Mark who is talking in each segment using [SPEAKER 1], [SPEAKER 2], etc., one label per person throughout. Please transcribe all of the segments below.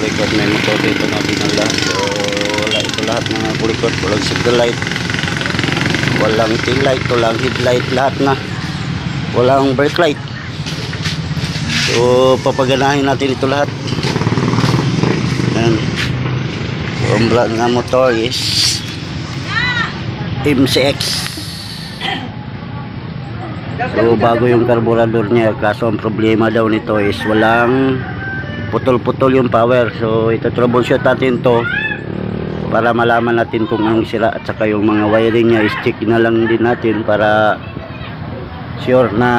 [SPEAKER 1] kulikot, may motor dito na dinala. So wala ito lahat mga kulikot, walang signal light, walang tail light, walang headlight, lahat na, walang brake light. So papaganahin natin ito lahat. Yan. So ang brand nga motor is MCX. So bago yung carburetor niya, kaso ang problema daw nito is walang putol-putol yung power. So ito troubleshoot natin to para malaman natin kung anong sira, at saka yung mga wiring niya is check na lang din natin para sure na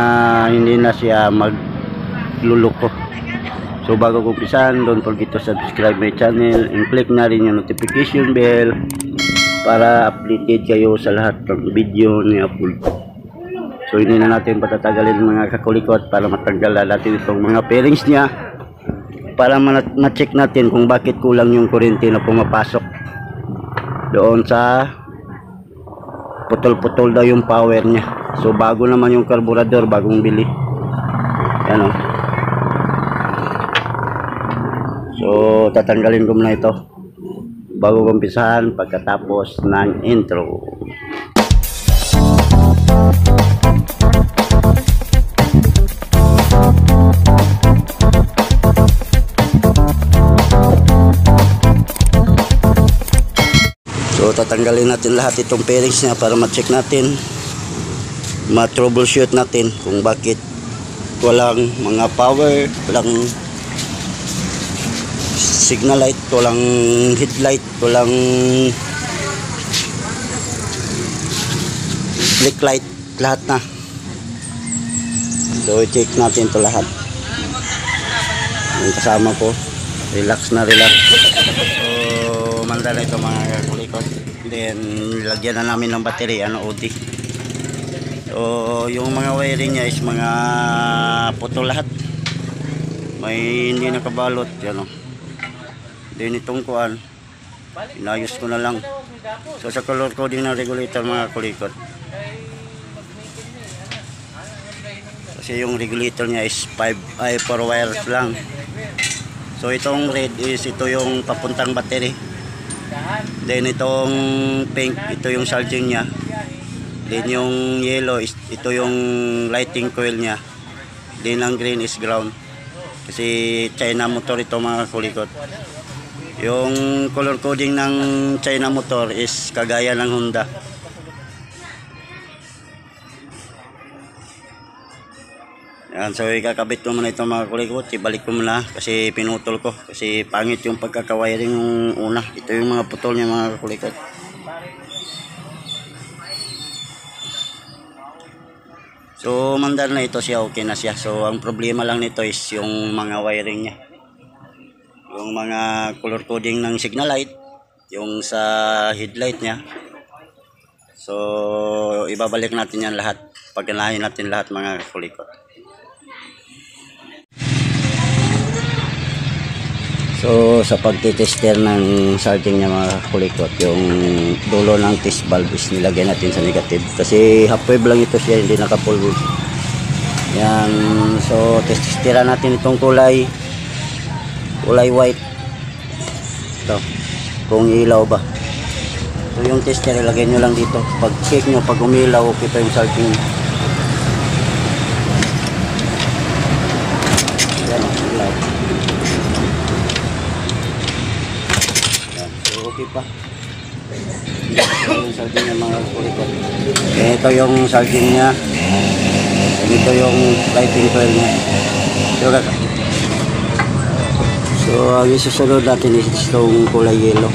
[SPEAKER 1] hindi na siya magluluko. So bago kumpisan, don't forget to subscribe my channel and click na rin yung notification bell para updated kayo sa lahat ng video ni upload. So hindi na natin patatagalin mga kakulikot para matanggal natin itong mga pairings niya, para ma-check natin kung bakit kulang yung kuryente na pumapasok doon sa putol-putol daw yung power niya. So bago naman yung carburetor, bagong bili. Yan o. So tatanggalin ko muna ito bago kumpisahan pagkatapos ng intro. So tatanggalin natin lahat itong pairings niya para ma-check natin, ma-troubleshoot natin kung bakit walang mga power, walang signal light, walang headlight, walang brake light, lahat na. So i-check natin to lahat. Yung kasama ko, relax na relax. So manda na ito mga kulikot. Then lagyan na namin ng battery, OD. So yung mga wiring niya is mga putol lahat, may hindi nakabalot yan o. Then itong kuan, inayos ko na lang. So sa color coding ng regulator mga kulikot, kasi yung regulator niya is 4 wires lang. So itong red is ito yung papuntang battery. Then itong pink, ito yung charging niya. Then yung yellow is ito yung lighting coil niya. Then ang green is ground. Kasi China motor ito mga kulikot. Yung color coding ng China motor is kagaya ng Honda. Yan, so ikakabit ko muna ito mga kulikot. Ibalik ko muna kasi pinutol ko, kasi pangit yung pagkakawiring yung una. Ito yung mga putol niya mga kulikot. So mandar na ito siya, okay na siya. So ang problema lang nito is yung mga wiring niya, yung mga color coding ng signal light, yung sa headlight niya. So ibabalik natin yan lahat, paganahin natin lahat mga kulikot. So sa pagtitester ng charging niya mga kulikot, yung dulo ng test valve is nilagay natin sa negative kasi half wave lang ito siya, hindi naka full wave. Yan, so testera natin itong kulay white ito, kung ilaw ba. So yung tester ilagay nyo lang dito, pag check nyo pag umilaw, okay pa yung charging. Yan, ilaw. Okay pa. Ito yung charging niya mga kulikot. Ito yung charging niya. Ito yung lighting coil niya. So ang isusunod natin is itong kulay yellow.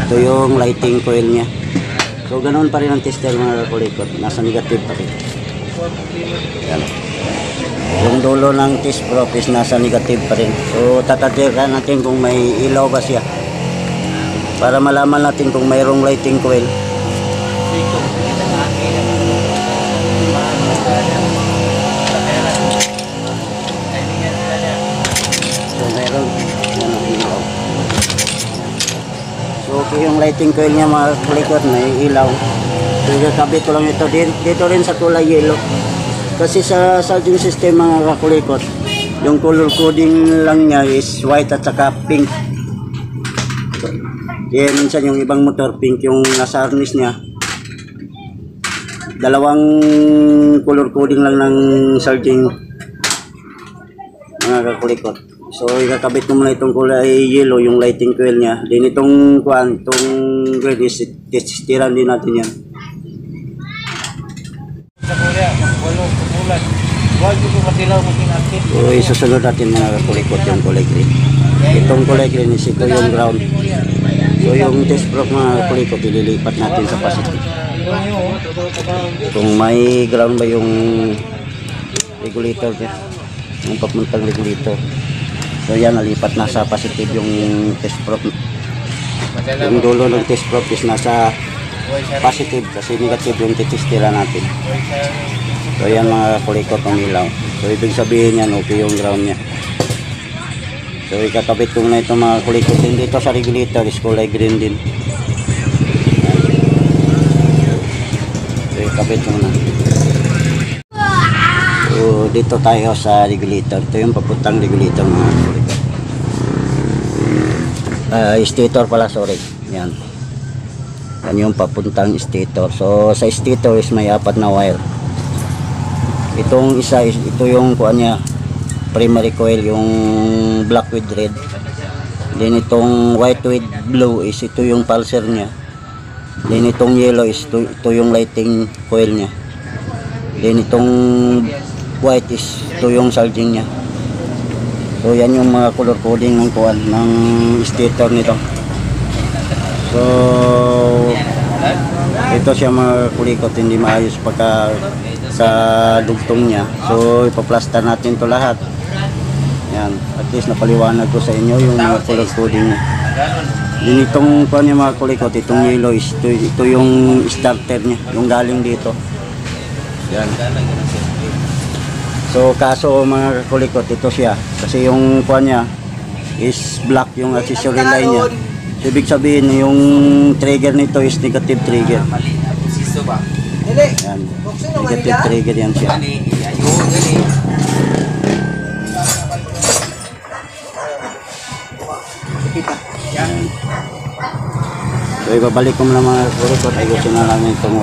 [SPEAKER 1] Ito yung lighting coil niya. So ganoon pa rin ang tester mga kulikot. Nasa negative pa rin. Yan. Yung dulo ng test probe is nasa negative pa rin. So tatadyakan natin kung may ilaw ba siya, para malaman natin kung mayroong lighting coil. So mayroon. So okay yung lighting coil niya mga kulikot, may ilaw. So kakabit ko lang ito dito rin sa kulay yellow. Kasi sa charging system mga kulikot, yung color coding lang niya is white at saka pink. Kaya minsan yung ibang motor, pink yung nasa harness niya. Dalawang color coding lang ng charging, mga kakulikot. So ikakabit ko muna itong kulay yellow, yung lighting coil niya. Then itong kuan, itong red is testiran din natin yan.
[SPEAKER 2] Sa Korea, walo bulan. Wag ko matilaw mo kinakit.
[SPEAKER 1] So isusunod natin mga kakulikot yung kulay green. Itong kulay green is ito yung ground. So yung test probe mga kakulikot, ililipat natin sa positive. Kung may ground ba yung regulator niya, yung papuntang regulator. So yan, nalipat na sa positive yung test probe. Yung dulo ng test probe is nasa positive kasi negative yung titestira natin. So yan mga kulikot ng ilaw. So ibig sabihin yan, okay yung ground nya. So ikakabit ko na ito mga kulikot din dito sa regulator is kulay green din. So ikakabit ko na. So dito tayo sa regulator. Ito yung papuntang regulator mga kulikot. Stator pala, sorry. Yan. Yan yung papuntang stator. So sa stator is may 4 na wire. Itong isa is ito yung kuan niya, primary coil, yung black with red. Then itong white with blue is ito yung pulser niya. Then itong yellow is ito yung lighting coil niya. Then itong white is ito yung charging niya. So yan yung mga color coding ng kuan ng stator nito. So ito siya mga kulikot, hindi maayos pagka sa dugtong niya. So ipa-plaster natin to lahat. Yan, at least napaliwanag ko sa inyo yung mga color coding niya. Din itong kuan niya mga kulikot, itong yellow is ito yung starter niya, yung galing dito. Yan. So kaso mga kulikot, ito siya kasi yung kuan niya is black yung accessory line niya. So, ibig sabihin yung trigger nito is negative trigger. Yan. Negative trigger yan siya. Yan. So ibabalik ko muna mga kulikot, ayusin na namin itong